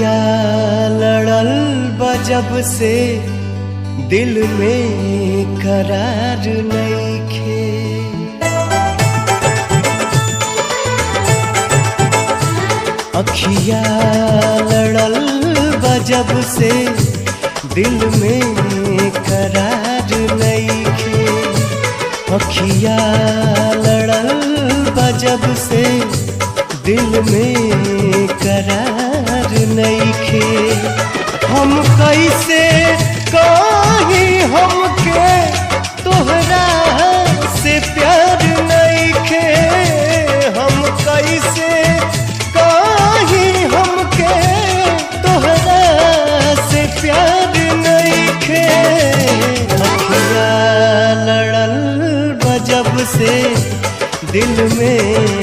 अखिया लड़ल बजब से दिल में करार नइखे। अखिया लड़ल बजब से दिल में करार नइखे। अखिया लड़ल बजब से दिल में करार नइखे। हम कैसे कहीं हमके तोहरा से प्यार नइखे। हम कैसे कहीं हमके तोहरा से प्यार नइखे। अखिया लड़ल बजब से दिल में